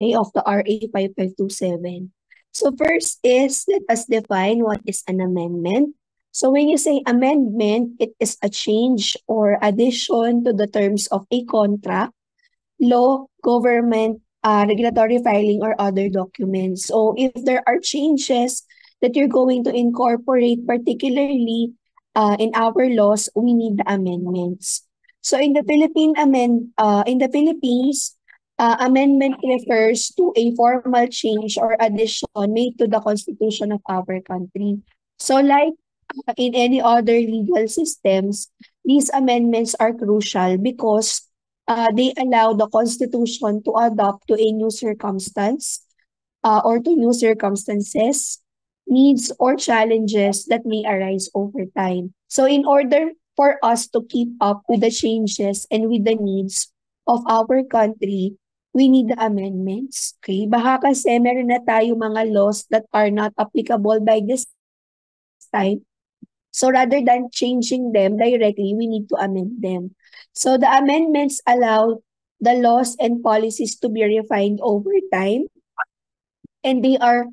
okay, of the RA 5527. So first is, let us define what is an amendment. So when you say amendment, it is a change or addition to the terms of a contract, law, government, regulatory filing, or other documents. So if there are changes that you're going to incorporate, particularly in our laws, we need the amendments. So in the Philippines, amendment refers to a formal change or addition made to the constitution of our country. So like in any other legal systems, these amendments are crucial because they allow the Constitution to adapt to a new circumstance or to new circumstances, needs, or challenges that may arise over time. So in order for us to keep up with the changes and with the needs of our country, we need the amendments. Okay? Baka kasi meron na tayo mga laws that are not applicable by this time. So rather than changing them directly, we need to amend them. So the amendments allow the laws and policies to be refined over time, and they are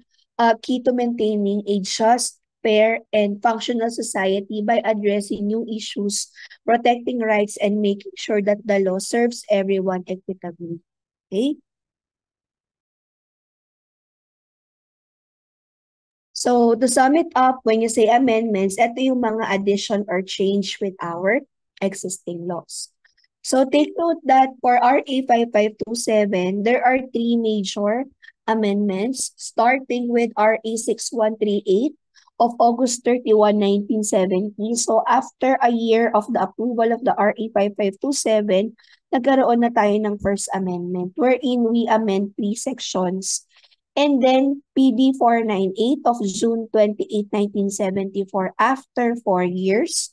key to maintaining a just, fair, and functional society by addressing new issues, protecting rights, and making sure that the law serves everyone equitably. Okay? So to sum it up, when you say amendments, ito yung mga addition or change with our existing laws. So take note that for RA 5527, there are three major amendments, starting with RA 6138 of August 31, 1970. So after a year of the approval of the RA 5527, nagkaroon na tayo ng first amendment wherein we amend three sections. And then PD 498 of June 28, 1974, after 4 years,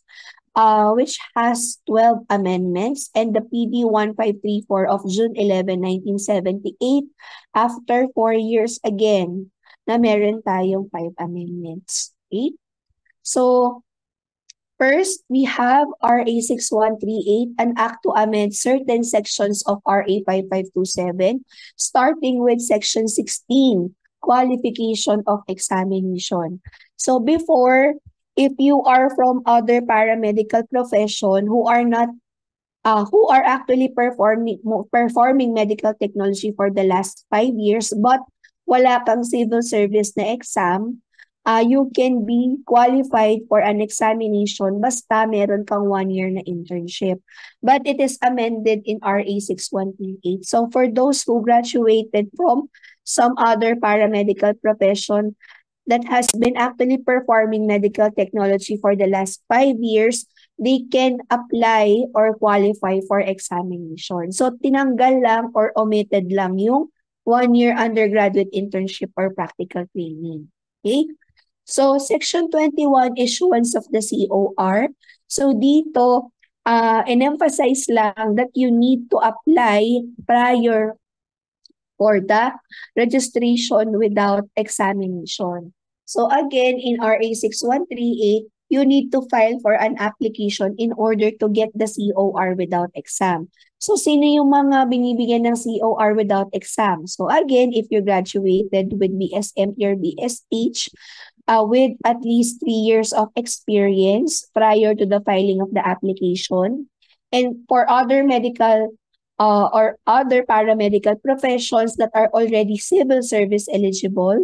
which has 12 amendments, and the PD 1534 of June 11, 1978, after 4 years again, na meron tayong 5 amendments. Okay? So, first, we have RA 6138, an act to amend certain sections of RA 5527, starting with Section 16, qualification of examination. So before, if you are from other paramedical profession who are not who are actually performing medical technology for the last 5 years, but wala kang civil service na exam, you can be qualified for an examination basta meron kang 1 year na internship. But it is amended in RA 6138. So for those who graduated from some other paramedical profession that has been actually performing medical technology for the last 5 years, they can apply or qualify for examination. So tinanggal lang or omitted lang yung 1 year undergraduate internship or practical training. Okay? So Section 21, issuance of the COR. So dito, in-emphasize lang that you need to apply prior for the registration without examination. So again, in RA 6138, you need to file for an application in order to get the COR without exam. So sino yung mga binibigyan ng COR without exam? So again, if you graduated with BSMP or BSH, with at least 3 years of experience prior to the filing of the application, and for other medical or other paramedical professions that are already civil service eligible,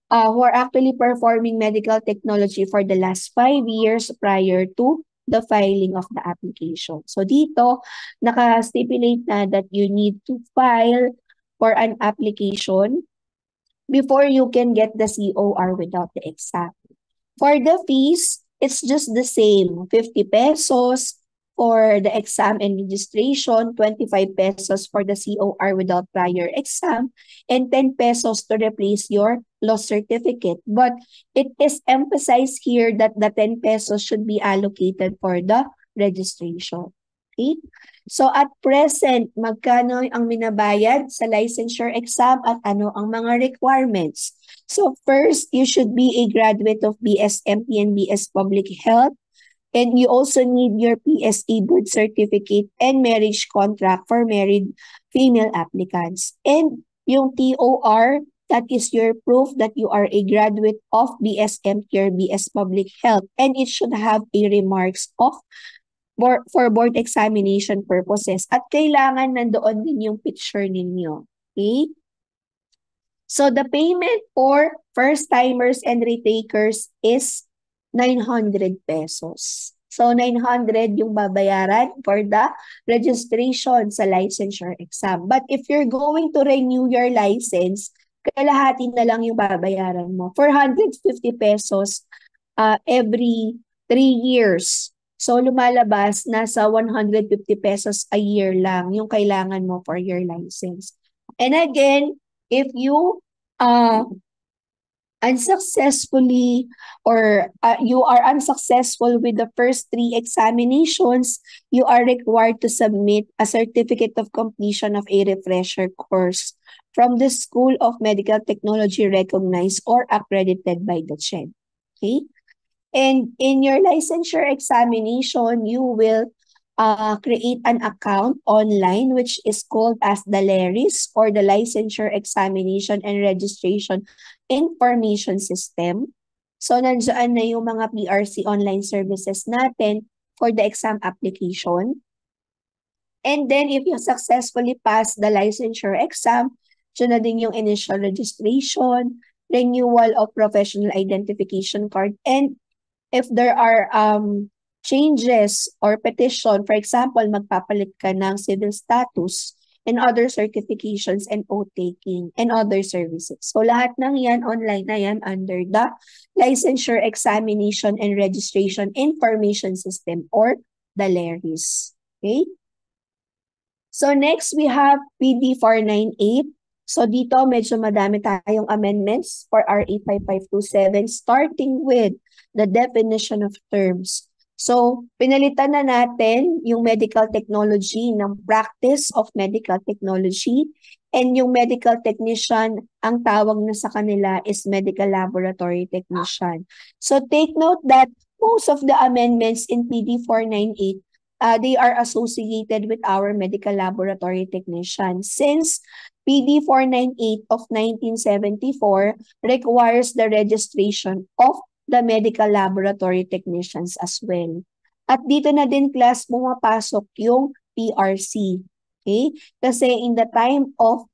who are actually performing medical technology for the last 5 years prior to the filing of the application. So dito, naka-stipulate na that you need to file for an application before you can get the COR without the exam. For the fees, it's just the same, 50 pesos for the exam and registration, 25 pesos for the COR without prior exam, and 10 pesos to replace your loss certificate. But it is emphasized here that the 10 pesos should be allocated for the registration. Okay? So at present, magkano ang binabayad sa licensure exam at ano ang mga requirements? So first, you should be a graduate of BSMP and BS Public Health. And you also need your PSA birth certificate and marriage contract for married female applicants. And yung TOR, that is your proof that you are a graduate of BSMT or BS Public Health, and it should have a remarks of for board examination purposes. At kailangan nandoon din yung picture ninyo. Okay? So the payment for first-timers and retakers is 900 pesos. So 900 yung babayaran for the registration sa licensure exam. But if you're going to renew your license, kalahati na lang yung babayaran mo. 450 pesos every 3 years. So lumalabas, nasa 150 pesos a year lang yung kailangan mo for your license. And again, if you unsuccessfully or you are unsuccessful with the first 3 examinations, you are required to submit a certificate of completion of a refresher course from the School of Medical Technology recognized or accredited by the CHED. Okay? And in your licensure examination, you will create an account online which is called as the LERIS or the Licensure Examination and Registration Information System. So nandiyan na yung mga PRC online services natin for the exam application. And then if you successfully pass the licensure exam, dyan na din yung initial registration, renewal of professional identification card, and if there are changes or petition, for example, magpapalit ka ng civil status and other certifications and oath-taking and other services. So lahat ng yan, online na yan under the Licensure Examination and Registration Information System or the LERIS. Okay? So next, we have PD 498. So dito, medyo madami tayong amendments for RA 5527, starting with the definition of terms. So, pinalitan na natin yung medical technology ng practice of medical technology, and yung medical technician, ang tawag na sa kanila is medical laboratory technician. So, take note that most of the amendments in PD 498, they are associated with our medical laboratory technician. Since PD 498 of 1974 requires the registration of the medical laboratory technicians as well. At dito na din, class, pumapasok yung PRC. Okay? Kasi in the time of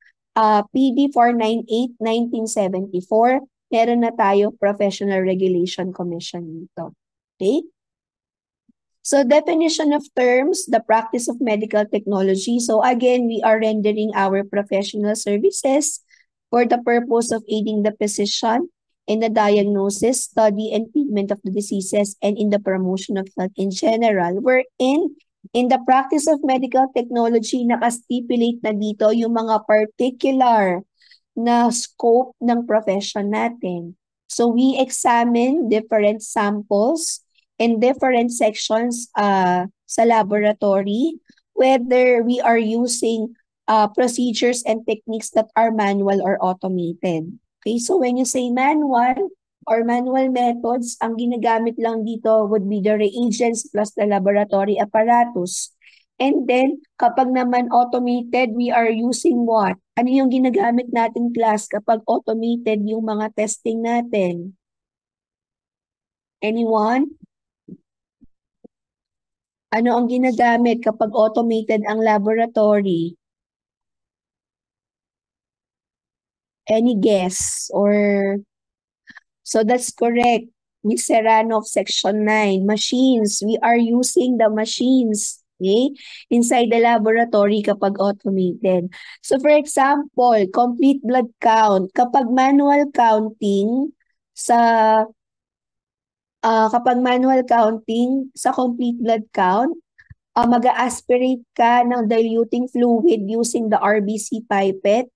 PD 498, 1974, meron na tayo Professional Regulation Commission dito. Okay? So definition of terms, the practice of medical technology. So again, we are rendering our professional services for the purpose of aiding the physician in the diagnosis, study, and treatment of the diseases, and in the promotion of health in general. Wherein, in the practice of medical technology, nakastipulate na dito yung mga particular na scope ng profession natin. So we examine different samples in different sections sa laboratory, whether we are using procedures and techniques that are manual or automated. Okay, so when you say manual or manual methods, ang ginagamit lang dito would be the reagents plus the laboratory apparatus. And then, kapag naman automated, we are using what? Ano yung ginagamit natin, class, kapag automated yung mga testing natin? Anyone? Ano ang ginagamit kapag automated ang laboratory? Any guess? Or so that's correct. Ms. Serrano of Section 9. Machines. We are using the machines, okay, inside the laboratory kapag automated. So for example, complete blood count. Kapag manual counting sa complete blood count, mag-aspirate ka ng diluting fluid using the RBC pipette.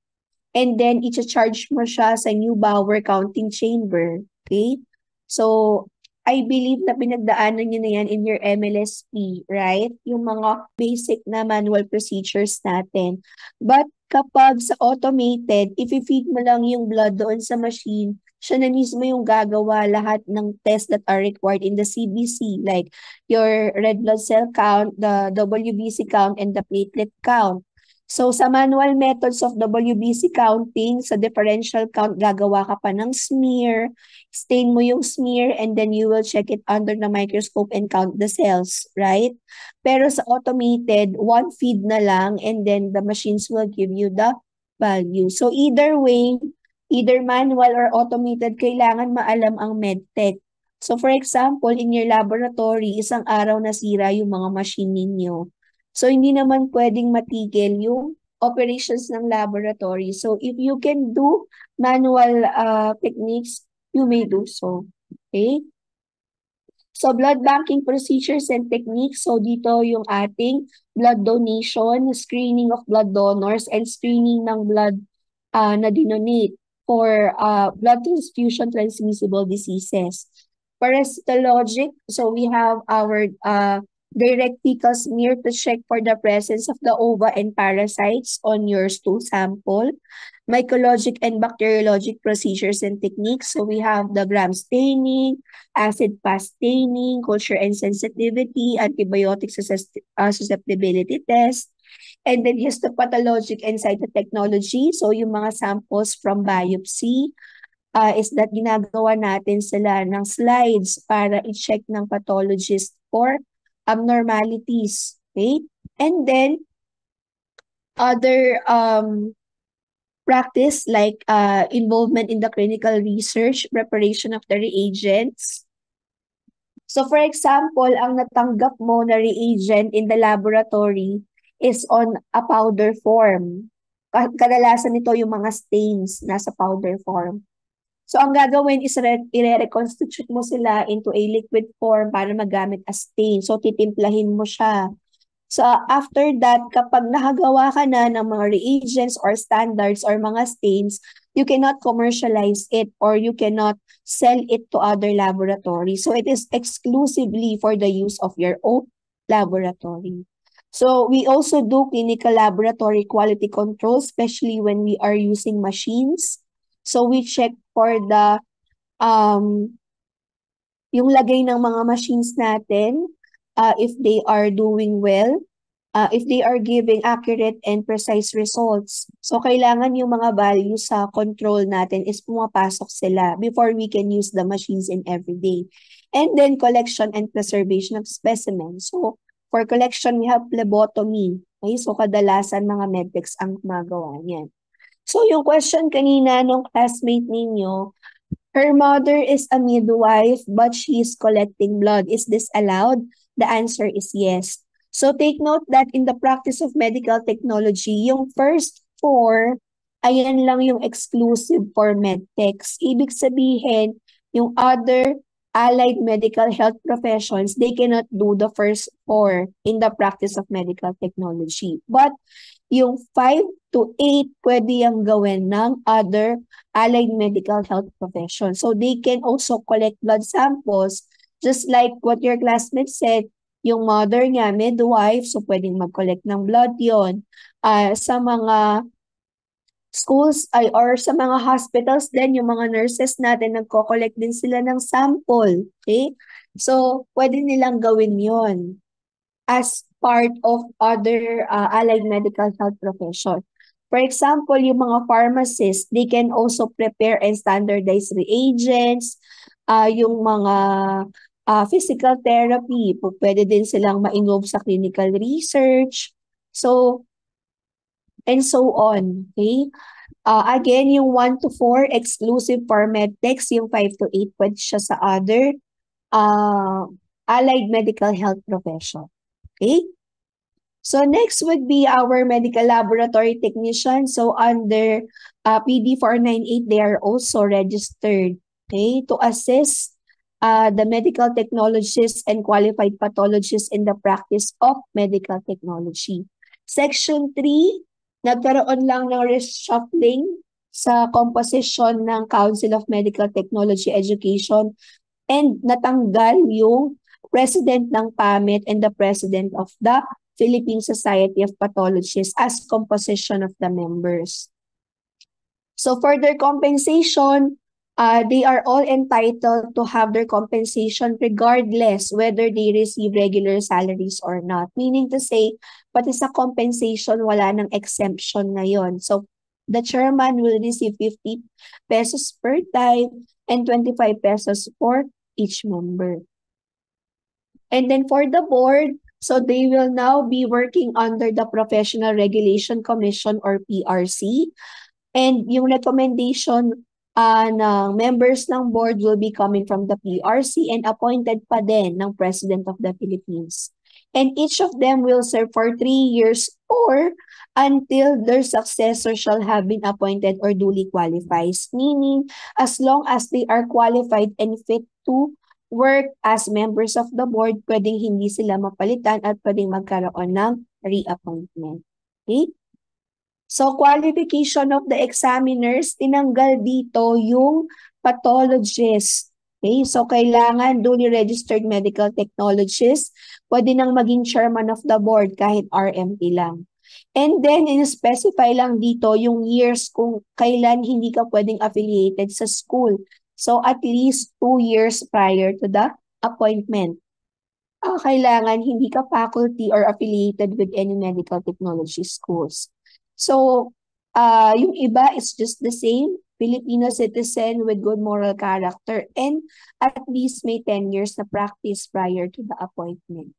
And then, i-charge mo siya sa Neubauer counting chamber. Okay? So, I believe na pinagdaanan nyo na yan in your MLSP, right? Yung mga basic na manual procedures natin. But kapag sa automated, if i-feed mo lang yung blood doon sa machine, siya na mismo yung gagawa lahat ng tests that are required in the CBC, like your red blood cell count, the WBC count, and the platelet count. So sa manual methods of WBC counting, sa differential count, gagawa ka pa ng smear, stain mo yung smear, and then you will check it under the microscope and count the cells, right? Pero sa automated, one feed na lang, and then the machines will give you the value. So either way, either manual or automated, kailangan maalam ang medtech. So for example, in your laboratory, isang araw nasira yung mga machine ninyo. So, hindi naman pwedeng matigil yung operations ng laboratory. So, if you can do manual techniques, you may do so. Okay? So, blood banking procedures and techniques. So, dito yung ating blood donation, screening of blood donors, and screening ng blood na dinonate for blood transfusion transmissible diseases. Parasitologic, so we have our direct fecal smear to check for the presence of the ova and parasites on your stool sample. Mycologic and bacteriologic procedures and techniques. So we have the gram staining, acid fast staining, culture and sensitivity, antibiotic susceptibility test, and then histopathologic and cytotechnology. So yung mga samples from biopsy, is that ginagawa natin sila ng slides para i-check ng pathologist for abnormalities. Okay? And then, other practice like involvement in the clinical research, preparation of the reagents. So for example, ang natanggap mo na reagent in the laboratory is on a powder form. Kadalasan nito yung mga stains nasa powder form. So ang gagawin is i-reconstitute mo sila into a liquid form para magamit as stain. So titimplahin mo siya. So after that, kapag nakagawa ka na ng mga reagents or standards or mga stains, you cannot commercialize it or you cannot sell it to other laboratories. So it is exclusively for the use of your own laboratory. So we also do clinical laboratory quality control, especially when we are using machines. So we check for the yung lagay ng mga machines natin, if they are doing well, if they are giving accurate and precise results. So, kailangan yung mga values sa control natin is pumapasok sila before we can use the machines in everyday. And then, collection and preservation of specimens. So, for collection, we have phlebotomy. Okay? So, kadalasan mga medtechs ang gumagawa niyan. So, yung question kanina nung classmate ninyo, her mother is a midwife, but she is collecting blood. Is this allowed? The answer is yes. So take note that in the practice of medical technology, yung first four, ayan lang yung exclusive for medtechs. Ibig sabihin, yung other allied medical health professions, they cannot do the first four in the practice of medical technology. But yung 5 to 8, pwede yung gawin ng other allied medical health profession. So they can also collect blood samples, just like what your classmate said, yung mother niya, midwife, so pwedeng mag-collect ng blood yon. Sa mga schools or sa mga hospitals din, yung mga nurses natin, nagko-collect din sila ng sample. Okay? So, pwede nilang gawin yon as part of other allied medical health profession. For example, yung mga pharmacists, they can also prepare and standardize reagents, yung mga physical therapy, pwede din silang ma-involve sa clinical research. So, and so on. Okay? Again, yung 1 to 4, exclusive for medtechs, yung 5 to 8, pwede siya sa other allied medical health profession. Okay? So next would be our medical laboratory technician. So under PD 498, they are also registered, okay, to assist the medical technologists and qualified pathologists in the practice of medical technology. Section 3, nagkaroon lang ng reshuffling sa composition ng Council of Medical Technology Education and natanggal yung president ng PAMET and the president of the Philippine Society of Pathologists as composition of the members. So for their compensation, they are all entitled to have their compensation regardless whether they receive regular salaries or not. Meaning to say, pati sa compensation, wala nang exemption ngayon. So, the chairman will receive 50 pesos per time and 25 pesos for each member. And then for the board, so they will now be working under the Professional Regulation Commission or PRC. And yung recommendation ng members ng board will be coming from the PRC and appointed pa din ng President of the Philippines. And each of them will serve for 3 years or until their successor shall have been appointed or duly qualifies. Meaning, as long as they are qualified and fit to work as members of the board, pwedeng hindi sila mapalitan at pwedeng magkaroon ng reappointment. Okay? So, qualification of the examiners, tinanggal dito yung pathologist. Okay? So, kailangan duly registered medical technologist, pwede nang maging chairman of the board kahit RMT lang. And then, in-specify lang dito yung years kung kailan hindi ka pwedeng affiliated sa school. So, at least 2 years prior to the appointment. Kailangan hindi ka faculty or affiliated with any medical technology schools. So, yung iba is just the same, Filipino citizen with good moral character and at least may 10 years na practice prior to the appointment.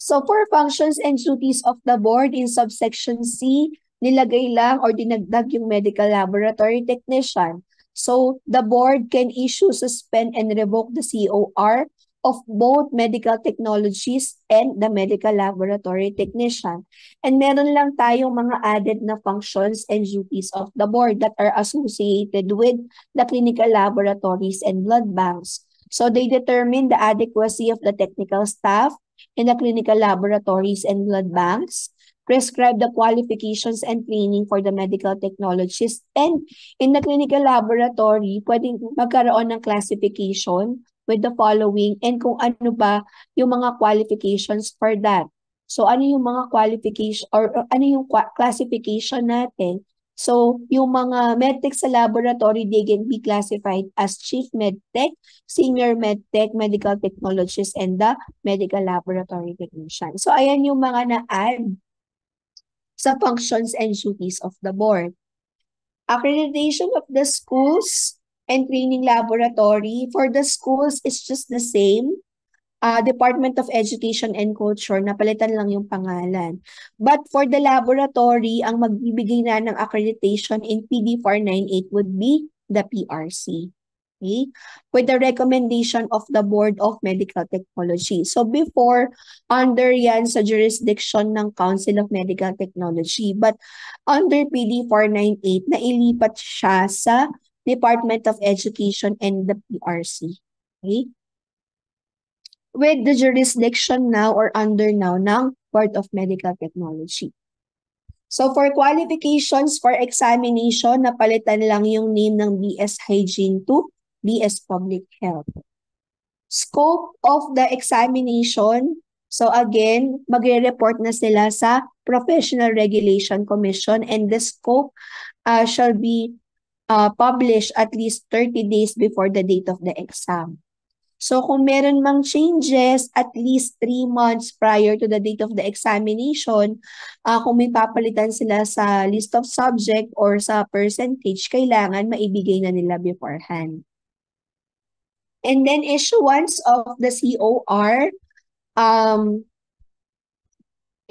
So, for functions and duties of the board in subsection C, nilagay lang or dinagdag yung medical laboratory technician. So, the board can issue, suspend, and revoke the COR of both medical technologists and the medical laboratory technician. And meron lang tayong mga added na functions and duties of the board that are associated with the clinical laboratories and blood banks. So, they determine the adequacy of the technical staff in the clinical laboratories and blood banks, prescribe the qualifications and training for the medical technologists, and in the clinical laboratory, pwedeng magkaroon ng classification with the following and kung ano ba yung mga qualifications for that. So, ano yung mga qualification or ano yung classification natin? So, yung mga medtech sa laboratory, they can be classified as chief medtech, senior medtech, medical technologist, and the medical laboratory technician. So, ayan yung mga na-add sa functions and duties of the board. Accreditation of the schools and training laboratory. For the schools, it's just the same. Department of Education and Culture, napalitan lang yung pangalan. But for the laboratory, ang magbibigay na ng accreditation in PD 498 would be the PRC. Okay? With the recommendation of the Board of Medical Technology. So before, under yan sa jurisdiction ng Council of Medical Technology. But under PD 498, nailipat siya sa Department of Education and the PRC. Okay? With the jurisdiction now or under now ng Board of Medical Technology. So for qualifications for examination, napalitan lang yung name ng BS Hygiene to BS Public Health. Scope of the examination, so again, magre-report na sila sa Professional Regulation Commission and the scope shall be published at least 30 days before the date of the exam. So kung meron mang changes, at least 3 months prior to the date of the examination, kung may papalitan sila sa list of subject or sa percentage, kailangan maibigay na nila beforehand. And then issuance of the COR,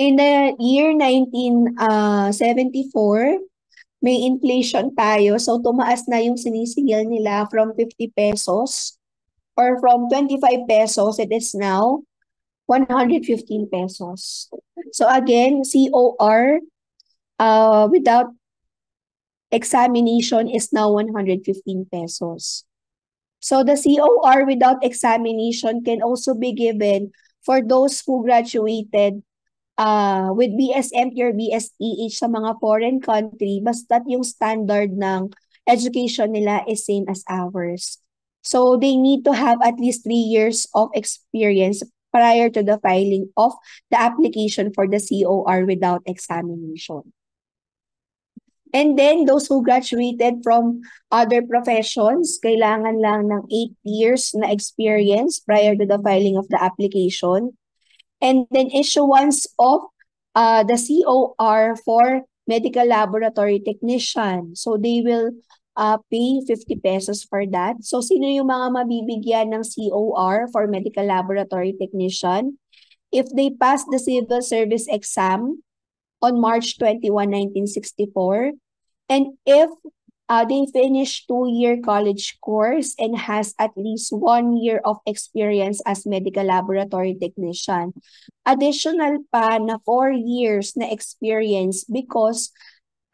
in the year 1974, may inflation tayo. So tumaas na yung sinisigil nila from 50 pesos or from 25 pesos, it is now 115 pesos. So again, COR without examination is now 115 pesos. So the COR without examination can also be given for those who graduated with BSMT or BSEH sa mga foreign country, basta't yung standard ng education nila is same as ours. So they need to have at least 3 years of experience prior to the filing of the application for the COR without examination. And then those who graduated from other professions, kailangan lang ng 8 years na experience prior to the filing of the application. And then issuance of the COR for medical laboratory technician. So they will pay 50 pesos for that. So sino yung mga mabibigyan ng COR for medical laboratory technician? If they pass the civil service exam on March 21, 1964, and if they finish 2-year college course and has at least 1 year of experience as medical laboratory technician. Additional pa na 4 years na experience because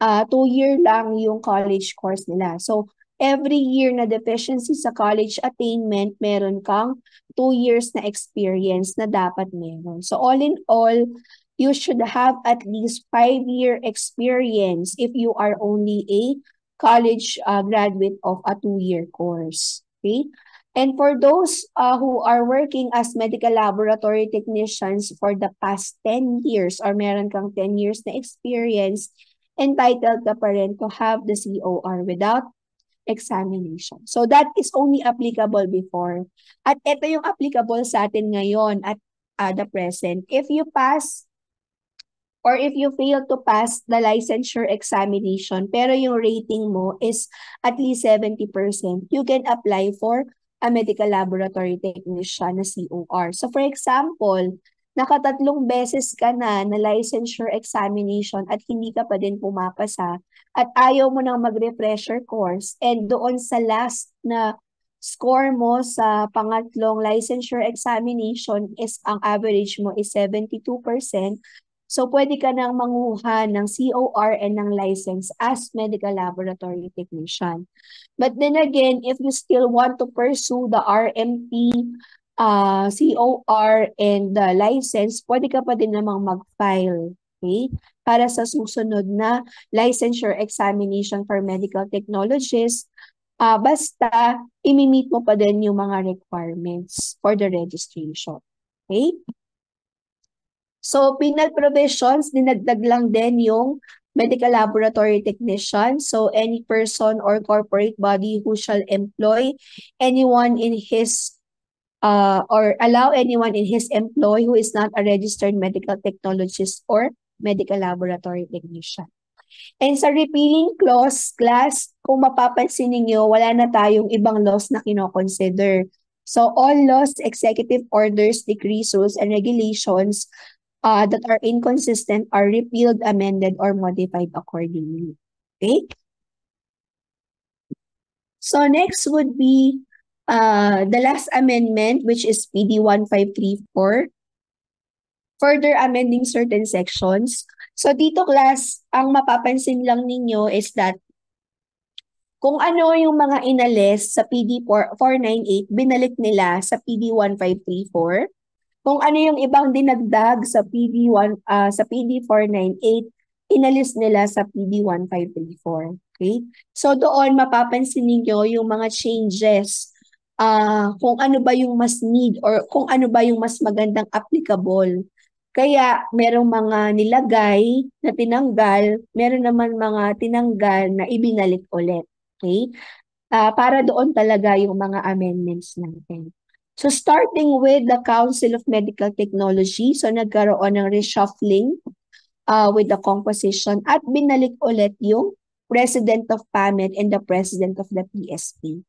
2-year lang yung college course nila. So, every year na deficiency sa college attainment, meron kang 2 years na experience na dapat meron. So, all in all, you should have at least 5-year experience if you are only a college graduate of a 2-year course. Okay? And for those who are working as medical laboratory technicians for the past 10 years or meron kang 10 years na experience, entitled ka pa rin to have the COR without examination. So that is only applicable before. At ito yung applicable sa atin ngayon at the present. If you pass or if you fail to pass the licensure examination, pero yung rating mo is at least 70%, you can apply for a medical laboratory technician na COR. So for example, nakatatlong beses ka na licensure examination at hindi ka pa din pumapasa at ayaw mo nang mag-refresher course and doon sa last na score mo sa pangatlong licensure examination is ang average mo is 72%, so, pwede ka nang manguha ng COR and ng license as medical laboratory technician. But then again, if you still want to pursue the RMT, COR, and the license, pwede ka pa din namang mag-file, okay? Para sa susunod na licensure examination for medical technologists, basta imi-meet mo pa din yung mga requirements for the registration, okay? So, penal provisions, dinagdag lang din yung medical laboratory technician. So, any person or corporate body who shall employ anyone in his or allow anyone in his employ who is not a registered medical technologist or medical laboratory technician. And sa repealing clause, class, kung mapapansin ninyo, wala na tayong ibang laws na kinoconsider. So, all laws, executive orders, decrees, rules, and regulations that are inconsistent are repealed, amended, or modified accordingly. Okay? So next would be the last amendment, which is PD 1534, further amending certain sections. So dito class, ang mapapansin lang ninyo is that kung ano yung mga inalis sa PD 498, binalik nila sa PD 1534. Kung ano yung ibang dinagdag sa sa PD 498, inalis nila sa PD 1534. Okay? So doon mapapansin niyo yung mga changes, kung ano ba yung mas need or kung ano ba yung mas magandang applicable. Kaya merong mga nilagay na tinanggal, meron naman mga tinanggal na ibinalik ulit. Okay? Para doon talaga yung mga amendments natin. So starting with the Council of Medical Technology, so nagkaroon ng reshuffling with the composition at binalik ulit yung President of PAMED and the President of the PSP.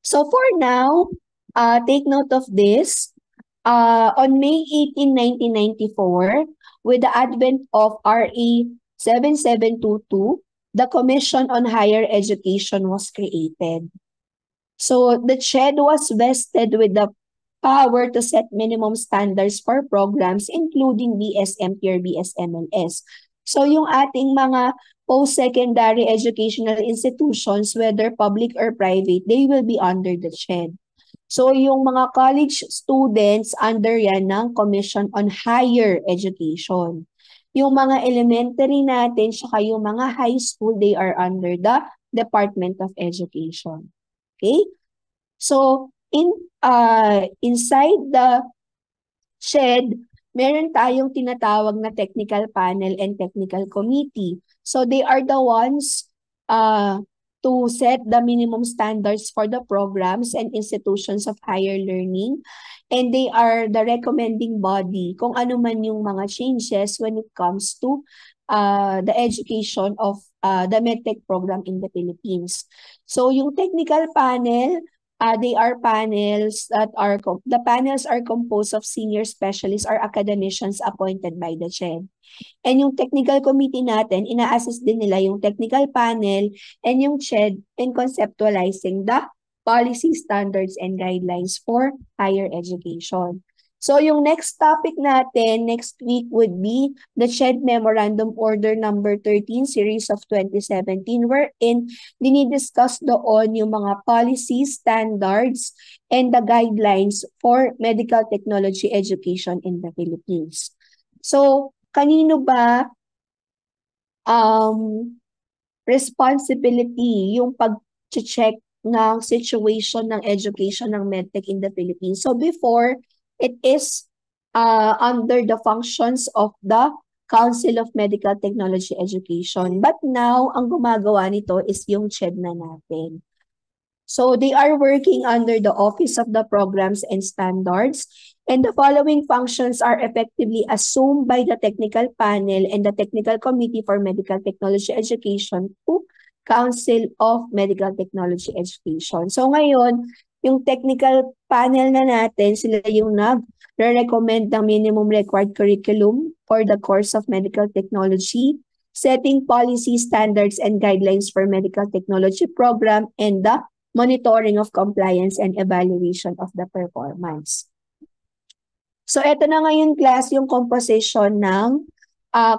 So for now, take note of this. On May 18, 1994, with the advent of RA 7722, the Commission on Higher Education was created. So the CHED was vested with the power to set minimum standards for programs including BSMP or BSMLS. So yung ating mga post-secondary educational institutions, whether public or private, they will be under the CHED. So yung mga college students, under yan ng Commission on Higher Education. Yung mga elementary natin, saka yung mga high school, they are under the Department of Education. Okay? So, inside the CHED, meron tayong tinatawag na technical panel and technical committee. So they are the ones to set the minimum standards for the programs and institutions of higher learning. And they are the recommending body kung ano man yung mga changes when it comes to the education of the medtech program in the Philippines. So yung technical panel, they are panels that are, the panels are composed of senior specialists or academicians appointed by the CHED. And yung technical committee natin, ina-assist din nila yung technical panel and yung CHED in conceptualizing the policy standards and guidelines for higher education. So yung next topic natin next week would be the CHED Memorandum Order number 13 series of 2017 wherein dinidiscuss doon yung mga policy standards and the guidelines for medical technology education in the Philippines. So kanino ba responsibility yung pag-check ng situation ng education ng medtech in the Philippines? So before, it is under the functions of the Council of Medical Technology Education. But now, ang gumagawa nito is yung CHED na natin. So they are working under the Office of the Programs and Standards, and the following functions are effectively assumed by the Technical Panel and the Technical Committee for Medical Technology Education to Council of Medical Technology Education. So ngayon, yung technical panel na natin, sila yung nag-recommend ng minimum required curriculum for the course of medical technology, setting policy standards and guidelines for medical technology program, and the monitoring of compliance and evaluation of the performance. So ito na ngayon class yung composition ng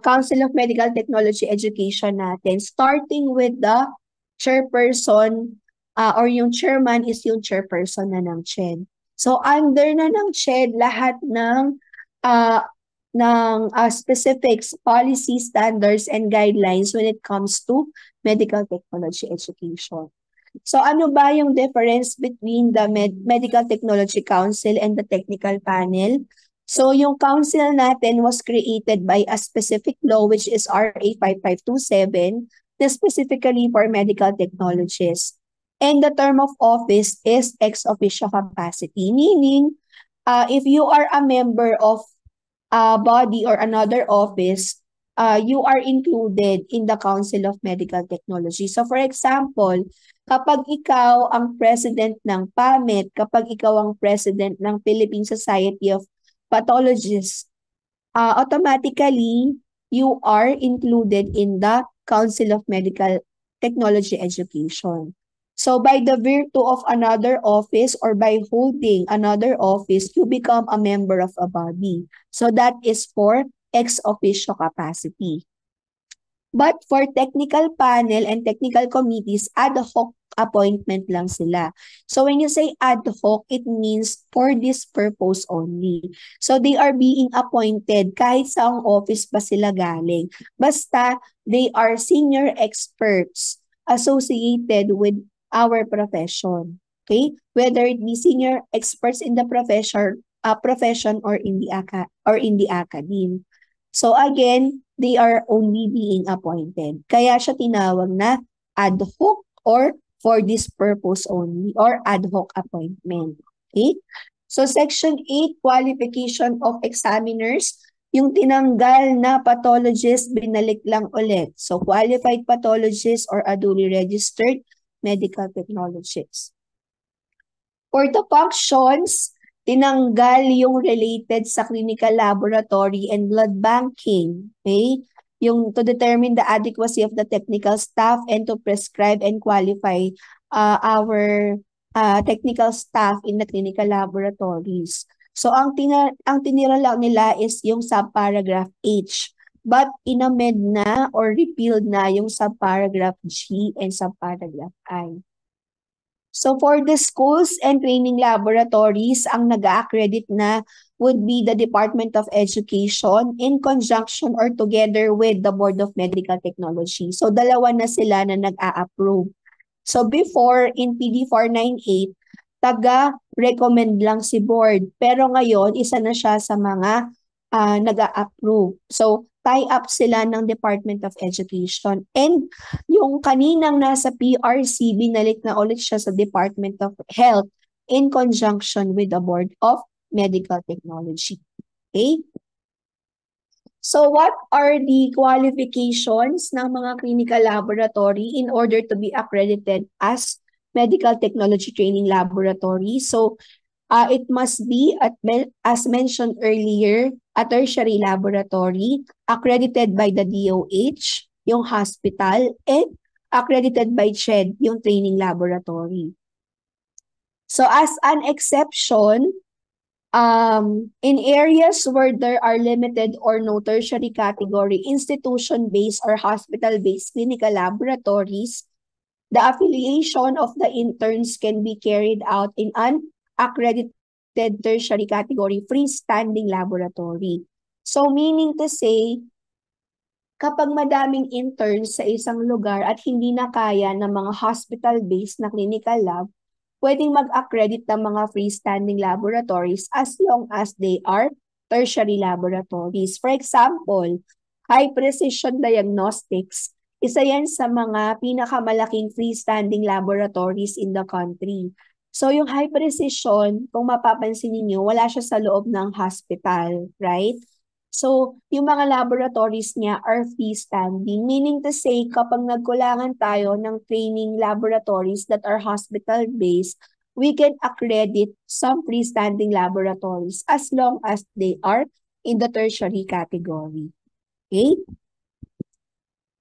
Council of Medical Technology Education natin, starting with the chairperson or yung chairman is yung chairperson na ng CHED. So under na ng CHED lahat ng specifics, policy standards and guidelines when it comes to medical technology education. So ano ba yung difference between the Medical Technology Council and the Technical Panel? So yung council natin was created by a specific law which is RA 5527, specifically for medical technologists. And the term of office is ex officio capacity, meaning if you are a member of a body or another office, you are included in the Council of Medical Technology. So for example, kapag ikaw ang president ng PAMET, kapag ikaw ang president ng Philippine Society of Pathologists, automatically you are included in the Council of Medical Technology Education. So by the virtue of another office or by holding another office, you become a member of a body. So that is for ex officio capacity. But for technical panel and technical committees, ad hoc appointment lang sila. So when you say ad hoc, it means for this purpose only. So they are being appointed kahit saang office pa sila galing. Basta they are senior experts associated with our profession. Okay? Whether it be senior experts in the profession or in the academe. So again, they are only being appointed. Kaya siya tinawag na ad hoc or for this purpose only or ad hoc appointment. Okay? So section 8, qualification of examiners. Yung tinanggal na pathologist, binalik lang ulit. So qualified pathologist or a duly registered medical technologist. For the functions, tinanggal yung related sa clinical laboratory and blood banking. Okay? Yung to determine the adequacy of the technical staff and to prescribe and qualify our technical staff in the clinical laboratories. So ang tinira lang nila is yung subparagraph H. But inamend na or repealed na yung subparagraph G and subparagraph I. So for the schools and training laboratories, ang nag-accredit na would be the Department of Education in conjunction or together with the Board of Medical Technology. So dalawa na sila na nag-a-approve. So before in PD 498, taga-recommend lang si board. Pero ngayon, isa na siya sa mga nag-a-approve. So, tie-up sila ng Department of Education. And yung kaninang nasa PRC, binalik na ulit siya sa Department of Health in conjunction with the Board of Medical Technology. Okay? So what are the qualifications ng mga clinical laboratory in order to be accredited as medical technology training laboratory? So it must be, as mentioned earlier, a tertiary laboratory accredited by the DOH, yung hospital, and accredited by CHED, yung training laboratory. So as an exception, in areas where there are limited or no tertiary category institution-based or hospital-based clinical laboratories, the affiliation of the interns can be carried out in an accredited tertiary category freestanding laboratory. So meaning to say, kapag madaming interns sa isang lugar at hindi na kaya ng mga hospital-based na clinical lab, pwedeng mag-accredit ng mga freestanding laboratories as long as they are tertiary laboratories. For example, high precision diagnostics, isa yan sa mga pinakamalaking freestanding laboratories in the country. So yung high precision, kung mapapansin niyo, wala siya sa loob ng hospital, right? So, yung mga laboratories niya are freestanding, meaning to say, kapag nagkulangan tayo ng training laboratories that are hospital-based, we can accredit some freestanding laboratories as long as they are in the tertiary category. Okay?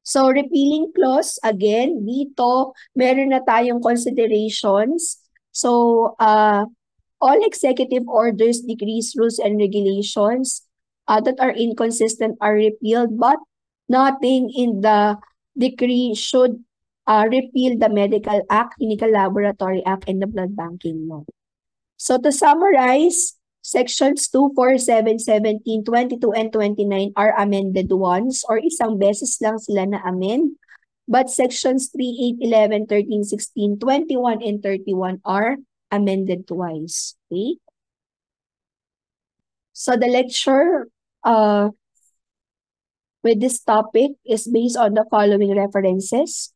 So, repealing clause, again, dito, meron na tayong considerations. So, all executive orders, decrees, rules, and regulations that are inconsistent are repealed, but nothing in the decree should repeal the Medical Act, Clinical Laboratory Act, and the Blood Banking Law. So to summarize, Sections 2, 4, 7, 17, 22, and 29 are amended once or isang beses lang sila na-amend. But Sections 3, 8, 11, 13, 16, 21, and 31 are amended twice. Okay? So the lecture with this topic is based on the following references.